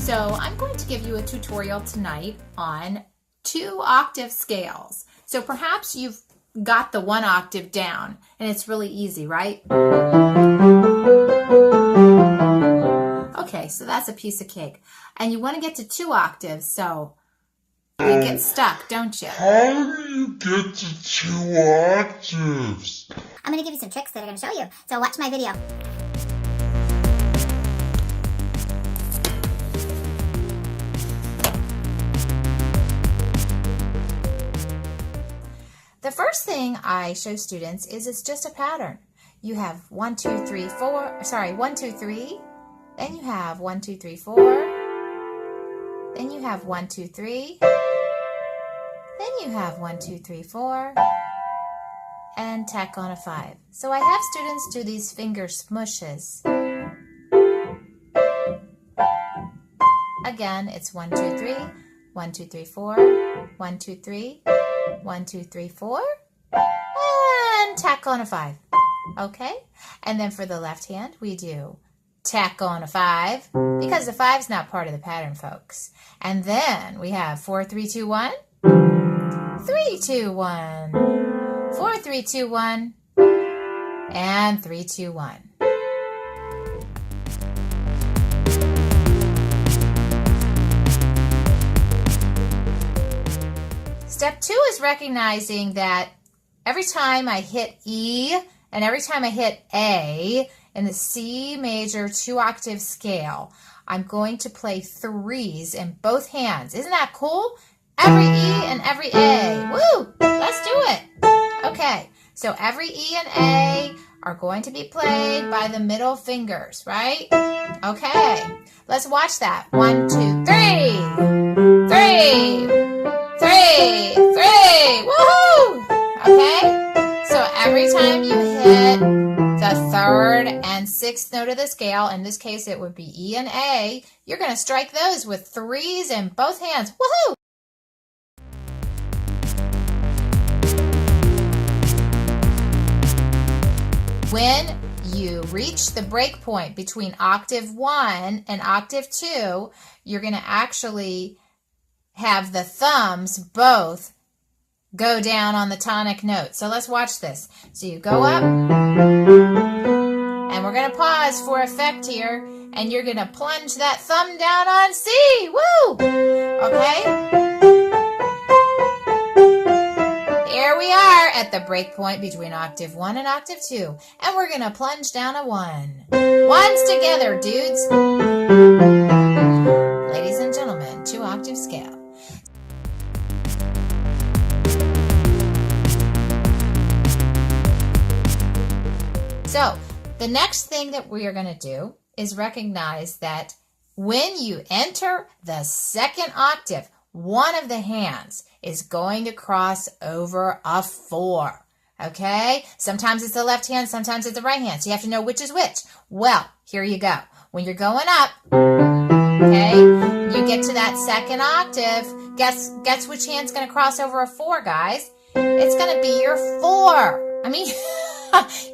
So I'm going to give you a tutorial tonight on 2-octave scales. So perhaps you've got the 1 octave down and it's really easy, right? Okay, so that's a piece of cake. And you want to get to 2 octaves, so you get stuck, don't you? How do you get to 2 octaves? I'm going to give you some tricks that are going to show you, so watch my video. The first thing I show students is it's just a pattern. You have 1, 2, 3, 4, sorry, 1, 2, 3, then you have 1, 2, 3, 4, then you have 1, 2, 3, then you have 1, 2, 3, 4, and tack on a 5. So I have students do these finger smushes. Again, it's 1, 2, 3, 1, 2, 3, 4, 1, 2, 3, 1, 2, 3, 4, and tack on a 5. Okay? And then for the left hand, we do tack on a 5, because the 5's not part of the pattern, folks. And then we have 4, 3, 2, 1, 3, 2, 1, 4, 3, 2, 1, and 3, 2, 1. Step 2 is recognizing that every time I hit E and every time I hit A in the C major 2-octave scale, I'm going to play 3s in both hands. Isn't that cool? Every E and every A. Woo! Let's do it. Okay, so every E and A are going to be played by the middle fingers, right? Okay, let's watch that. 1, 2, 3. 3, 3, woohoo! Okay, so every time you hit the 3rd and 6th note of the scale, in this case it would be E and A, you're going to strike those with 3s in both hands. Woohoo! When you reach the break point between octave 1 and octave 2, you're going to actually have the thumbs both go down on the tonic note. So let's watch this. So you go up, and we're going to pause for effect here, and you're going to plunge that thumb down on C. Woo! Okay? Here we are at the break point between octave 1 and octave 2, and we're going to plunge down a 1. Ones together, dudes. Ladies and gentlemen, 2-octave scale. So the next thing that we are going to do is recognize that when you enter the 2nd octave, one of the hands is going to cross over a 4. Okay? Sometimes it's the left hand, sometimes it's the right hand. So you have to know which is which. Well, here you go. When you're going up, okay, you get to that 2nd octave. Guess which hand's going to cross over a 4, guys? It's going to be your 4.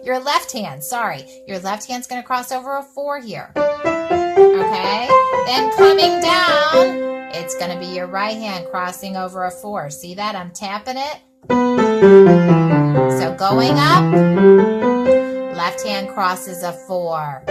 Your left hand, sorry. Your left hand's going to cross over a 4 here. Okay? Then coming down, it's going to be your right hand crossing over a 4. See that? I'm tapping it. So going up, left hand crosses a 4.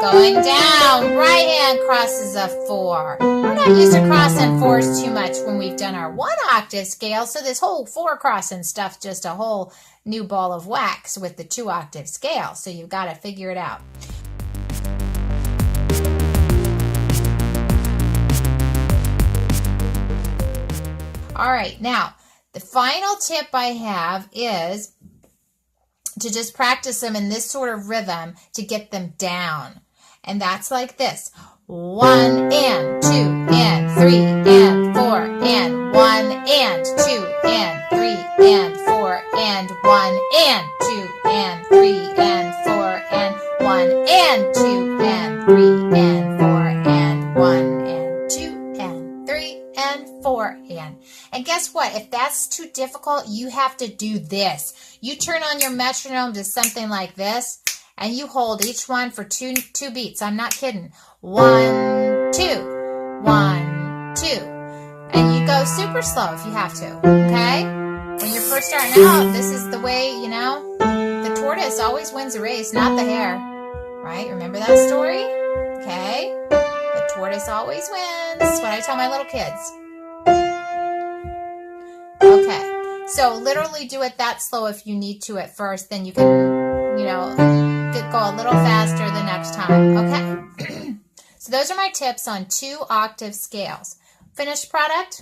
Going down, right hand crosses a 4. We're not used to crossing 4s too much when we've done our 1-octave scale, so this whole 4 crossing stuff just a whole new ball of wax with the 2-octave scale. So you've got to figure it out. All right, now the final tip I have is to just practice them in this sort of rhythm to get them down. And that's like this. 1 and 2 and 3 and 4 and 1 and 2 and 3 and 4 and 1 and 2 and 3 and 4 and 1 and 2 and 3 and 4 and 1 and 2 and 3 and 4 and guess what? If that's too difficult, you have to do this. You turn on your metronome to something like this, and you hold each one for two beats. I'm not kidding. 1, 2, 1, 2. And you go super slow if you have to, okay? When you're first starting out, this is the way, you know, the tortoise always wins a race, not the hare, right? Remember that story? Okay? The tortoise always wins. That's what I tell my little kids. Okay, so literally do it that slow if you need to at first, then you can, you know, go a little faster the next time, okay? So those are my tips on 2-octave scales. Finished product?